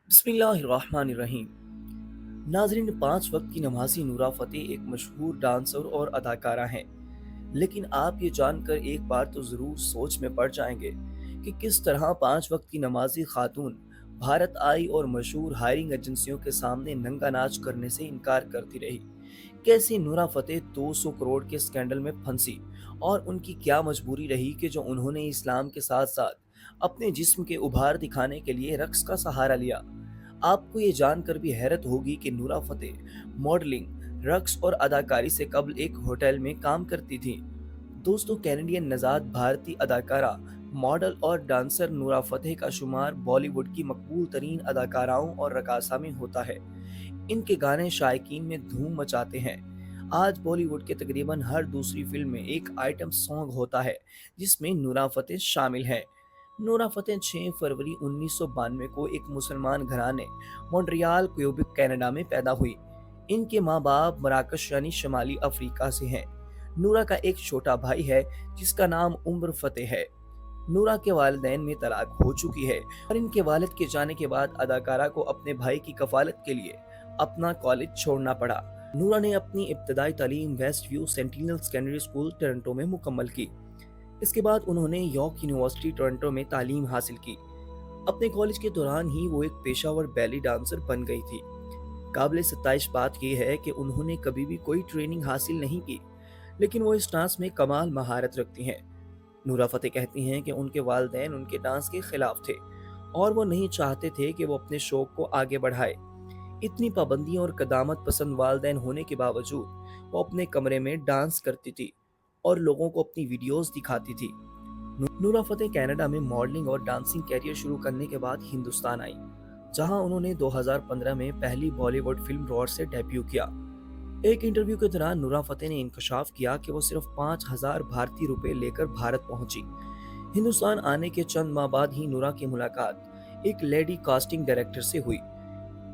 बिस्मिल्लाहिर्रहमानिर्रहीम। नाजरीन, 5 वक्त की नमाजी नूरा फतेह एक मशहूर डांसर और अदाकारा हैं। लेकिन आप ये जानकर एक बार तो ज़रूर सोच में पड़ जाएंगे कि किस तरह 5 वक्त की नमाजी खातून भारत आई और मशहूर हायरिंग एजेंसियों के सामने नंगा नाच करने से इनकार करती रही। कैसे नूरा फतेह 200 करोड़ के स्कैंडल में फंसी और उनकी क्या मजबूरी रही कि जो उन्होंने इस्लाम के साथ साथ अपने जिस्म के उभार दिखाने के लिए रक्स का सहारा लिया। आपको ये जानकर भी हैरत होगी कि नूरा फतेह मॉडलिंग, रक्स और अदाकारी से कबल एक होटल में काम करती थी। दोस्तों, कैनेडियन नजाद भारतीय अदाकारा, मॉडल और डांसर नूरा फतेह का शुमार बॉलीवुड की मकबूल तरीन अदाकाराओं और रकासा में होता है। इनके गाने शायकीन में धूम मचाते हैं। आज बॉलीवुड के तकरीबन हर दूसरी फिल्म में एक आइटम सॉन्ग होता है जिसमें नूरा फतेह शामिल है। नूरा फतेह 6 फरवरी 1992 को एक मुसलमान घराने मॉन्ट्रियल, क्यूबेक, कनाडा में पैदा हुई। इनके माँ बाप मराकश यानी शुमाली अफ्रीका से हैं। नूरा का एक छोटा भाई है जिसका नाम उम्र फतेह है। नूरा के वालिदैन में तलाक हो चुकी है और इनके वालिद के जाने के बाद अदाकारा को अपने भाई की कफालत के लिए अपना कॉलेज छोड़ना पड़ा। नूरा ने अपनी इब्तदाई तालीम Westview Centennial Secondary School Toronto में मुकम्मल की। इसके बाद उन्होंने यॉर्क यूनिवर्सिटी टोरंटो में तालीम हासिल की। अपने कॉलेज के दौरान ही वो एक पेशावर बैली डांसर बन गई थी। काबिल सत्ताइश बात यह है कि उन्होंने कभी भी कोई ट्रेनिंग हासिल नहीं की, लेकिन वो इस डांस में कमाल महारत रखती हैं। नूरा फतेह कहती हैं कि उनके वालिदैन उनके डांस के खिलाफ थे और वो नहीं चाहते थे कि वो अपने शौक को आगे बढ़ाए। इतनी पाबंदियों और कदामत पसंद वालिदैन होने के बावजूद वो अपने कमरे में डांस करती थी और लोगों को अपनी वीडियोस दिखाती थी। नूरा फतेह कनाडा में मॉडलिंग और डांसिंग कैरियर शुरू करने के बाद हिंदुस्तान आई, जहां उन्होंने 2015 में पहली बॉलीवुड फिल्म रॉड से डेब्यू किया। एक इंटरव्यू के दौरान नूरा फतेह ने इंकशाफ किया कि वो सिर्फ 5,000 भारतीय रुपए लेकर भारत पहुंची। हिंदुस्तान आने के चंद माह बाद ही नूरा की मुलाकात एक लेडी कास्टिंग डायरेक्टर से हुई।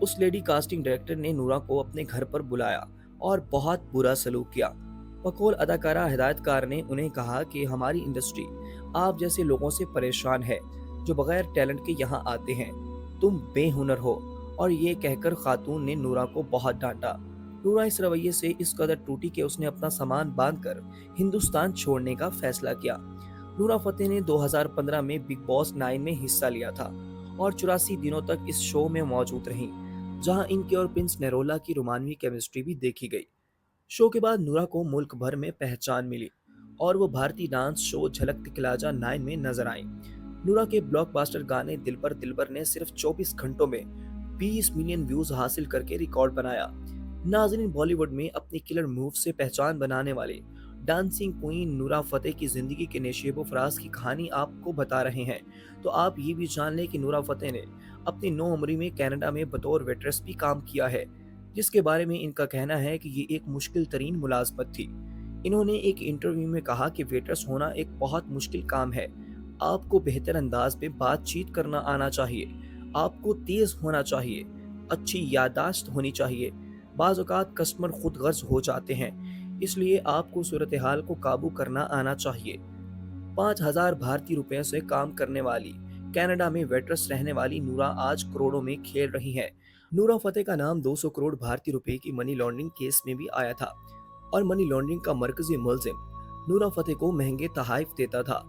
उस लेडी कास्टिंग डायरेक्टर ने नूरा को अपने घर पर बुलाया और बहुत बुरा सलूक किया। बकौल अदाकारा हिदायतकार ने उन्हें कहा कि हमारी इंडस्ट्री आप जैसे लोगों से परेशान है जो बगैर टैलेंट के यहाँ आते हैं, तुम बेहुनर हो। और ये कहकर खातून ने नूरा को बहुत डांटा। नूरा इस रवैये से इस कदर टूटी कि उसने अपना सामान बांधकर हिंदुस्तान छोड़ने का फैसला किया। नूरा फतेह ने 2015 में बिग बॉस 9 में हिस्सा लिया था और 84 दिनों तक इस शो में मौजूद रहीं, जहां इनके और प्रिंस नरोला की रोमानवी केमिस्ट्री भी देखी गई। शो के बाद नूरा को मुल्क भर में पहचान मिली और वो भारतीय डांस शो झलक दिखला जा 9 में नजर आई। नूरा के ब्लॉकबस्टर गाने दिलबर दिलबर ने सिर्फ 24 घंटों में 20 मिलियन व्यूज हासिल करके रिकॉर्ड बनाया। नाज़रीन, बॉलीवुड में अपनी किलर मूव से पहचान बनाने वाले डांसिंग क्वीन नूरा फतेह की जिंदगी के नशेब व फराज की कहानी आपको बता रहे हैं। तो आप ये भी जान लें कि नूरा फतेह ने अपनी 9 उम्री में कनाडा में बतौर वेट्रेस भी काम किया है, जिसके बारे में इनका कहना है कि ये एक मुश्किल तरीन मुलाजमत थी। इन्होंने एक इंटरव्यू में कहा कि वेट्रेस होना एक बहुत मुश्किल काम है। आपको बेहतर अंदाज में बातचीत करना आना चाहिए, आपको तेज होना चाहिए, अच्छी याददाश्त होनी चाहिए। बाज़ औक़ात कस्टमर खुद गर्ज हो जाते हैं, इसलिए आपको सूरत हाल को काबू करना आना चाहिए। 5,000 भारतीय रुपए से काम करने वाली, कनाडा में वेट्रेस रहने वाली नूरा आज करोड़ों में खेल रही हैं। नूरा फतेह का नाम 200 करोड़ भारतीय रुपए की मनी लॉन्ड्रिंग केस में भी आया था और मनी लॉन्ड्रिंग का मरकजी मुलजिम नूरा फतेह को महंगे तहाइफ देता था,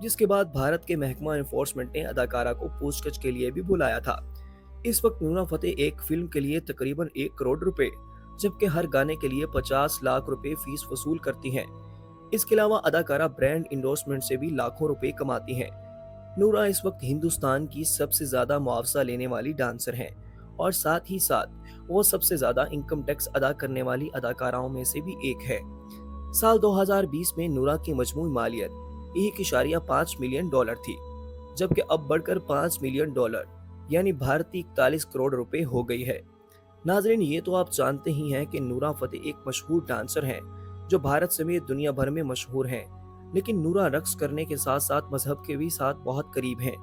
जिसके बाद भारत के महकमा एनफोर्समेंट ने अदाकारा को पूछताछ के लिए भी बुलाया था। इस वक्त नूरा फतेह एक फिल्म के लिए तकरीबन 1 करोड़ रुपए, जबकि हर गाने के लिए 50 लाख रुपए फीस वसूल करती हैं। इसके अलावा अदाकारा ब्रांड इंडोर्समेंट से भी लाखों रुपए कमाती हैं। नूरा इस वक्त हिंदुस्तान की सबसे ज्यादा मुआवजा लेने वाली डांसर हैं और साथ ही साथ वो सबसे ज्यादा इनकम टैक्स अदा करने वाली अदाकाराओं में से भी एक है। साल 2020 में नूरा की मजमूई मालियत 1.5 मिलियन डॉलर थी, जबकि अब बढ़कर 5 मिलियन डॉलर यानी भारतीय 41 करोड़ रुपए हो गई है। नाजरीन, ये तो आप जानते ही हैं कि नूरा फतेह एक मशहूर डांसर हैं जो भारत समेत दुनिया भर में मशहूर हैं, लेकिन नूरा रक्स करने के साथ साथ मजहब के भी साथ बहुत करीब हैं।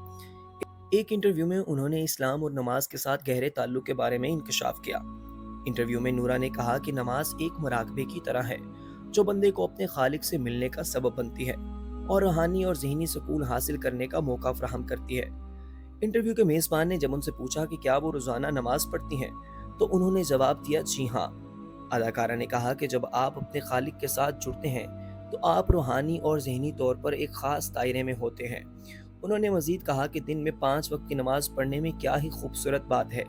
एक इंटरव्यू में उन्होंने इस्लाम और नमाज के साथ गहरे ताल्लुक के बारे में इंकशाफ किया। इंटरव्यू में नूरा ने कहा कि नमाज एक मुराकबे की तरह है जो बंदे को अपने खालिक से मिलने का सबब बनती है और रूहानी और ज़हनी सुकून हासिल करने का मौका फराहम करती है। इंटरव्यू के मेज़बान ने जब उनसे पूछा कि क्या वो रोज़ाना नमाज़ पढ़ती हैं, तो उन्होंने जवाब दिया, जी हाँ। अदाकारा ने कहा कि जब आप अपने खालिक के साथ जुड़ते हैं, तो आप रूहानी और ज़हनी तौर पर एक ख़ास दायरे में होते हैं। उन्होंने मज़ीद कहा कि दिन में 5 वक़्त की नमाज़ पढ़ने में क्या ही खूबसूरत बात है।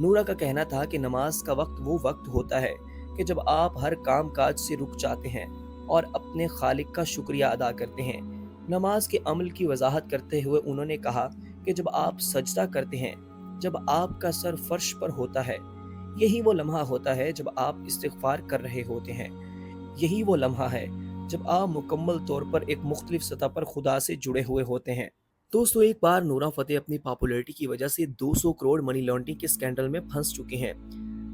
नूरा का कहना था कि नमाज का वक्त वो वक्त होता है कि जब आप हर काम काज से रुक जाते हैं और अपने खालिक का शुक्रिया अदा करते हैं। नमाज के अमल की वजाहत करते हुए उन्होंने कहा कि जब आप सजदा करते हैं, जब आपका सर फर्श पर होता है, यही वो लम्हा होता है जब आप इस्तिग़फ़ार कर रहे होते हैं। यही वो लम्हा है जब आप मुकम्मल तौर पर एक मुख्तलिफ सतह पर खुदा से जुड़े हुए होते हैं। दोस्तों, एक बार नूरा फतेह अपनी पॉपुलैरिटी की वजह से 200 करोड़ मनी लॉन्ड्रिंग के स्कैंडल में फंस चुके हैं,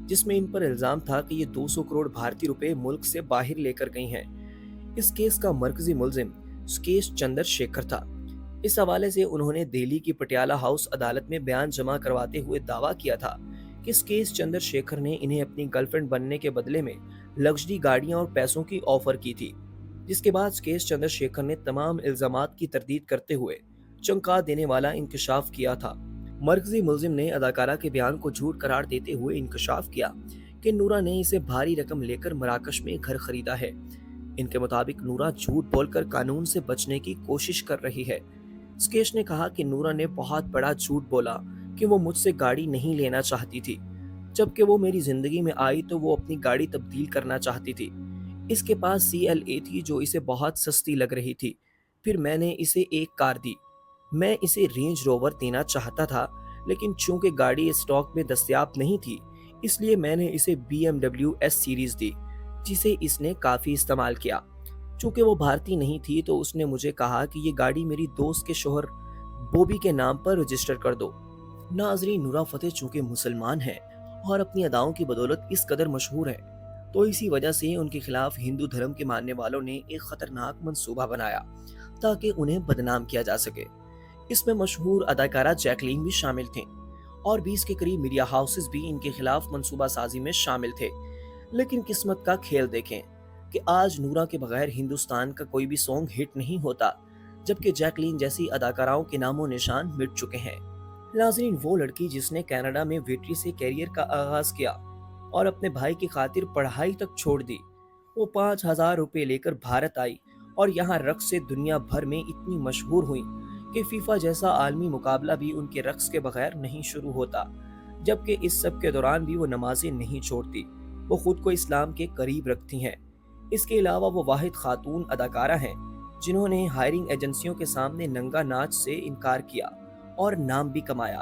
जिसमें इन पर इल्जाम था कि ये 200 करोड़ भारतीय रुपए मुल्क से बाहर लेकर गई हैं। इस केस का मरकजी मुलजिम सुकेश चंद्र शेखर था। इस हवाले से उन्होंने दिल्ली की पटियाला हाउस अदालत में बयान जमा करवाते हुए दावा किया था कि सुकेश चंद्र शेखर ने इन्हें अपनी गर्लफ्रेंड बनने के बदले में लग्जरी गाड़ियां और पैसों की ऑफर की थी, जिसके बाद सुकेश चंद्र शेखर ने तमाम इल्जामात की तरदीद करते हुए चौंका देने वाला इंकशाफ किया था। मरकजी मुलजिम ने अदाकारा के बयान को झूठ करार देते हुए इंकशाफ किया कि नूरा ने इसे भारी रकम लेकर मराकश में घर खरीदा है। इनके मुताबिक नूरा झूठ बोलकर कानून से बचने की कोशिश कर रही है। सुकेश ने कहा कि नूरा ने बहुत बड़ा झूठ बोला कि वो मुझसे गाड़ी नहीं लेना चाहती थी, जबकि वो मेरी जिंदगी में आई तो वो अपनी गाड़ी तब्दील करना चाहती थी। इसके पास CLA थी जो इसे बहुत सस्ती लग रही थी। फिर मैंने इसे एक कार दी। मैं इसे रेंज रोवर देना चाहता था, लेकिन चूंकि गाड़ी स्टॉक में दस्तयाब नहीं थी, इसलिए मैंने इसे BMW S सीरीज दी, जिसे इसने काफ़ी इस्तेमाल किया। चूंकि वो भारतीय नहीं थी तो उसने मुझे कहा कि ये गाड़ी मेरी दोस्त के शोहर बॉबी के नाम पर रजिस्टर कर दो। नाजरीन, नूरा फतेह चूंकि मुसलमान है और अपनी अदाओं की बदौलत इस कदर मशहूर है, तो इसी वजह से उनके खिलाफ हिंदू धर्म के मानने वालों ने एक खतरनाक मंसूबा बनाया ताकि उन्हें बदनाम किया जा सके। इसमें मशहूर अदाकारा जैकलीन भी शामिल थीं और 20 के करीब मीडिया हाउसेस भी इनके खिलाफ मंसूबा साजी में शामिल थे। लेकिन किस्मत का खेल देखें कि आज नूरा के बगैर हिंदुस्तान का कोई भी सॉन्ग हिट नहीं होता, जबकि जैकलीन जैसी अदाकाराओं के नामो निशान मिट चुके हैं। नाज़रीन, वो लड़की जिसने कनाडा में वेटरी से कैरियर का आगाज किया और अपने भाई की खातिर पढ़ाई तक छोड़ दी, वो 5,000 रुपये लेकर भारत आई और यहाँ रक्स से दुनिया भर में इतनी मशहूर हुई कि फीफा जैसा आलमी मुकाबला भी उनके रक्स के बगैर नहीं शुरू होता। जबकि इस सब के दौरान भी वो नमाजें नहीं छोड़ती, वो खुद को इस्लाम के करीब रखती हैं। इसके अलावा वो वाहिद खातून अदाकारा हैं जिन्होंने हायरिंग एजेंसियों के सामने नंगा नाच से इनकार किया और नाम भी कमाया।